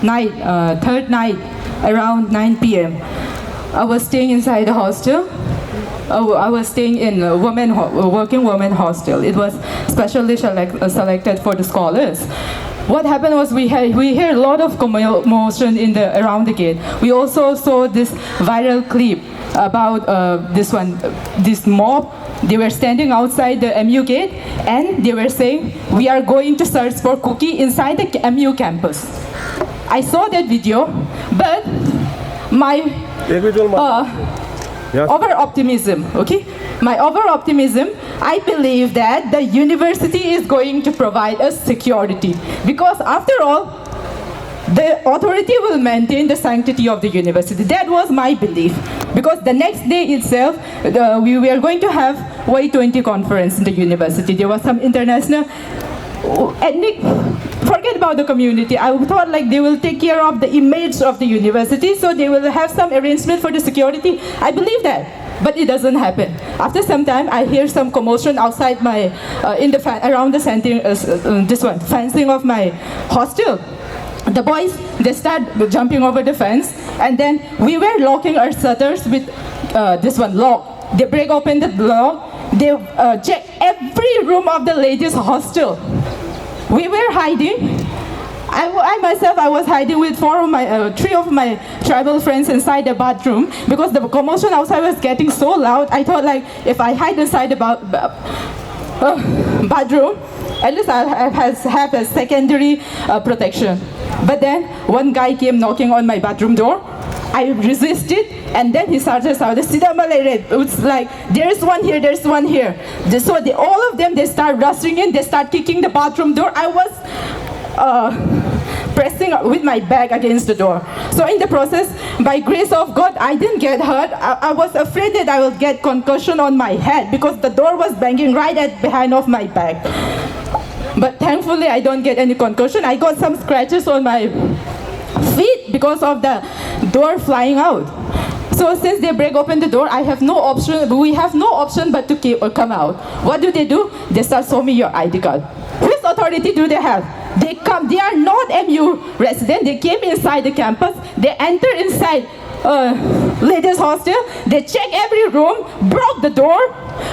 night, third night, around 9 p.m. I was staying inside the hostel. I was staying in a working women hostel. It was specially selected for the scholars. What happened was we heard a lot of commotion around the gate. We also saw this viral clip about this mob. They were standing outside the MU gate and they were saying, "We are going to search for Kuki inside the MU campus." I saw that video, but my over-optimism, okay? My over-optimism, I believe that the university is going to provide us security. Because after all, the authority will maintain the sanctity of the university. That was my belief. Because the next day itself, we were going to have Y20 conference in the university. There was some international ethnic, forget about the community. I thought like they will take care of the image of the university, so they will have some arrangement for the security. I believe that, but it doesn't happen. After some time, I hear some commotion outside my, around the fencing of my hostel. The boys, they start jumping over the fence, and then we were locking our shutters with lock. They break open the lock. They check every room of the ladies' hostel. We were hiding. I myself, I was hiding with three of my tribal friends inside the bathroom because the commotion outside was getting so loud. I thought like if I hide inside the bathroom, at least I have a secondary protection. But then one guy came knocking on my bathroom door. I resisted, and then he started shouting, it's like, there's one here, there's one here. So all of them, they start rushing in, they start kicking the bathroom door. I was pressing with my back against the door. So in the process, by grace of God, I didn't get hurt. I was afraid that I would get concussion on my head because the door was banging right behind of my back. But thankfully, I don't get any concussion. I got some scratches on my feet because of the door flying out. So since they break open the door, I have no option. We have no option but to come out. What do? They start showing me your ID card. Whose authority do they have? They come. They are not MU resident. They came inside the campus. They enter inside ladies' hostel. They check every room, broke the door.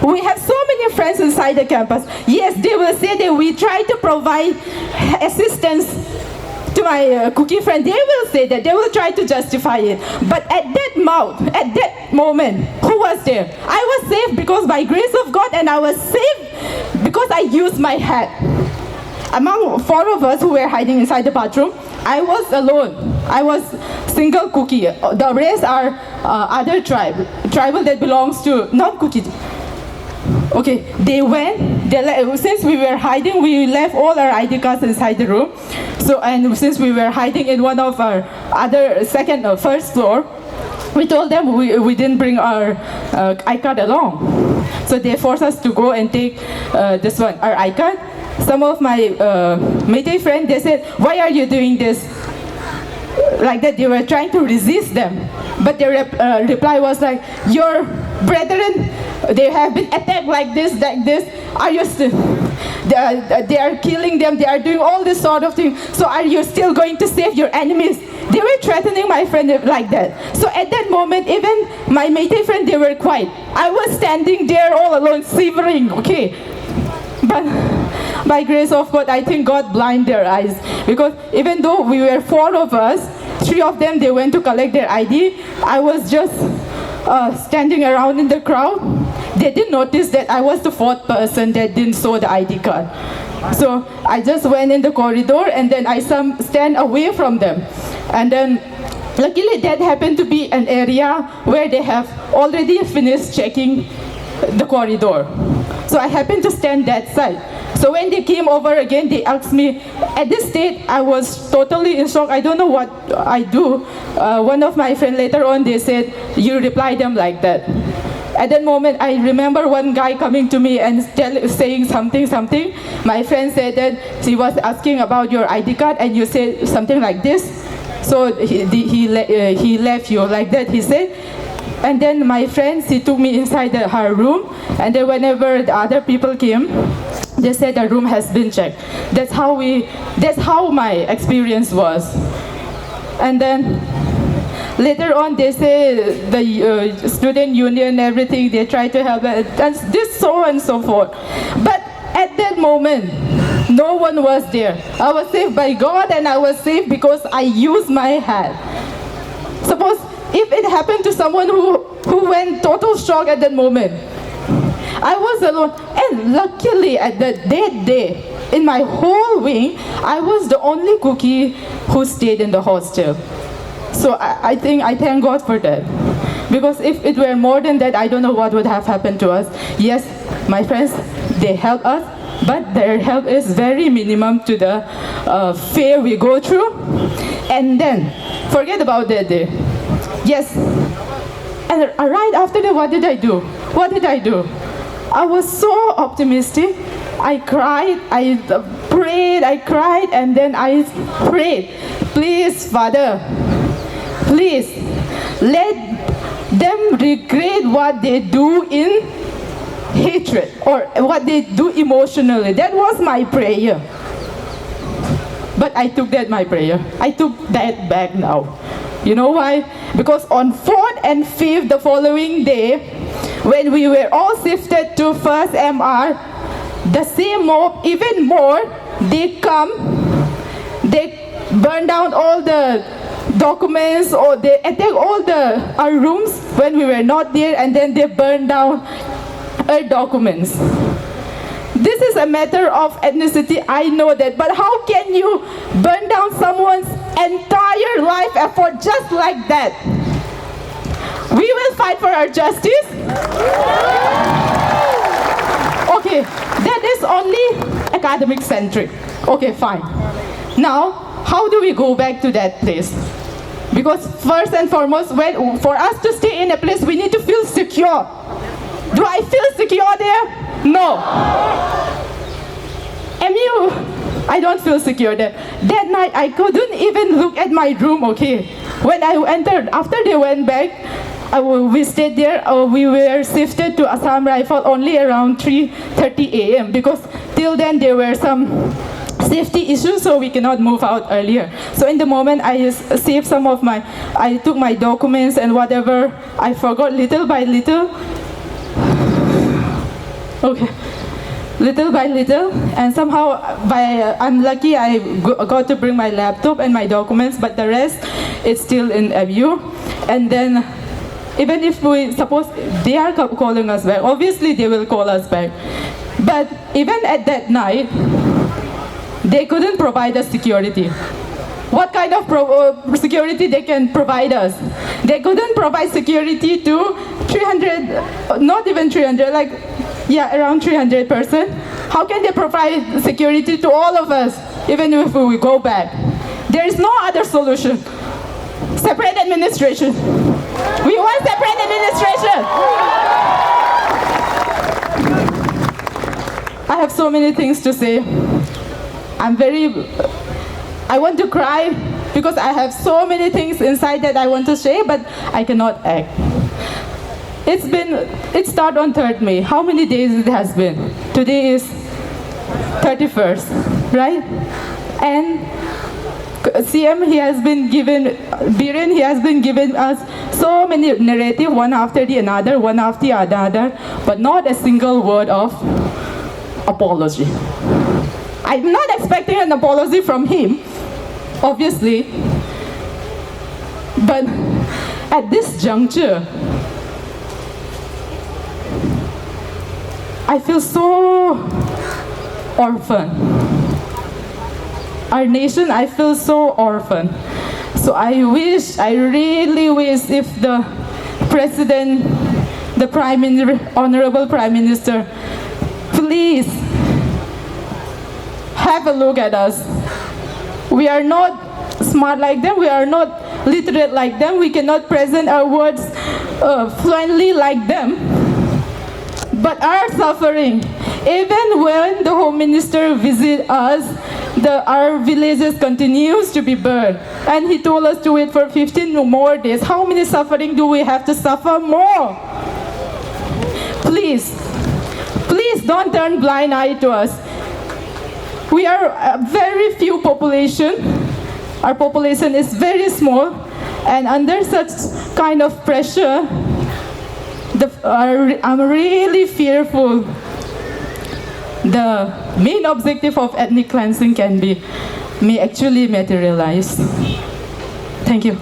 We have so many friends inside the campus. Yes, they will say that we try to provide assistance to my Kuki friend. They will say that. They will try to justify it. But at that moment, who was there? I was safe because by grace of God, and I was safe because I used my hat. Among 4 of us who were hiding inside the bathroom, I was alone. I was single Kuki. The rest are other tribal that belongs to not Kuki. Okay, they went. Since we were hiding, we left all our ID cards inside the room. So, and since we were hiding in one of our first floor, we told them we didn't bring our iCard along. So they forced us to go and take our iCard. Some of my Métis friends, they said, "Why are you doing this?" Like that, they were trying to resist them. But their reply was like, "Your brethren, they have been attacked like this. Are you still? They are killing them. They are doing all this sort of thing. So are you still going to save your enemies?" They were threatening my friend like that. So at that moment, even my Métis friend, they were quiet. I was standing there all alone, shivering. Okay, but by grace of God, I think God blinded their eyes. Because even though we were 4 of us, 3 of them, they went to collect their ID. I was just standing around in the crowd. They didn't notice that I was the 4th person that didn't show the ID card. So I just went in the corridor and then I stand away from them. And then luckily that happened to be an area where they have already finished checking the corridor. So I happened to stand that side. So when they came over again, they asked me, at this state, I was totally in shock. I don't know what I do. One of my friends later on, they said, "You reply them like that." At that moment, I remember one guy coming to me and saying something. My friend said that he was asking about your ID card and you said something like this. So he left you like that, he said. And then my friends, he took me inside her room, and then whenever the other people came, they said the room has been checked. That's how my experience was. And then later on, they say the student union, everything, they try to help, and this, so on and so forth. But at that moment, no one was there. I was saved by God, and I was saved because I used my hand. Suppose if it happened to someone who went total shock at that moment, I was alone. And luckily, at that day, in my whole wing, I was the only Kuki who stayed in the hostel. So I thank God for that. Because if it were more than that, I don't know what would have happened to us. Yes, my friends, they help us, but their help is very minimum to the fear we go through. And then, forget about that day. Yes, and right after that, what did I do? What did I do? I was so optimistic. I cried, I prayed, I cried, and then I prayed, please, Father, please, let them regret what they do in hatred or what they do emotionally. That was my prayer. But I took that my prayer. I took that back now. You know why? Because on 4th and 5th, the following day, when we were all shifted to first MR, the same mob, even more, they come, they burn down all the documents, or they attack all our rooms when we were not there, and then they burn down our documents. This is a matter of ethnicity, I know that, but how can you burn down someone's entire life effort just like that? We will fight for our justice. Okay, that is only academic centric. Okay, fine. Now, how do we go back to that place? Because first and foremost, for us to stay in a place, we need to feel secure. Do I feel secure there? No. I don't feel secure there. That night, I couldn't even look at my room, okay? When I entered, after they went back, we stayed there, we were shifted to Assam Rifle only around 3:30 a.m. because till then there were some safety issues, so we cannot move out earlier. So in the moment, I saved I took my documents and whatever I forgot little by little. Okay. Little by little, and somehow I'm lucky I got to bring my laptop and my documents, but the rest is still in MU. And then even if we suppose they are calling us back, obviously they will call us back. But even at that night, they couldn't provide us security. What kind of security they can provide us? They couldn't provide security to 300, not even 300, around 300 person. How can they provide security to all of us, even if we go back? There is no other solution. Separate administration. We want separate administration. I have so many things to say. I want to cry because I have so many things inside that I want to say, but I cannot act. It started on 3rd May. How many days it has been? Today is 31st, right? And CM, he has been given us so many narratives, one after the another, but not a single word of apology. I'm not expecting an apology from him, obviously, but at this juncture, I feel so orphan. Our nation, I feel so orphan. So I really wish if the President, the Honorable Prime Minister, please have a look at us. We are not smart like them, we are not literate like them, we cannot present our words fluently like them. But our suffering, even when the Home Minister visits us, our villages continues to be burned. And he told us to wait for 15 more days. How many suffering do we have to suffer more? Please don't turn blind eye to us. We are a very few population. Our population is very small, and under such kind of pressure, I'm really fearful the main objective of ethnic cleansing may actually materialize. Thank you.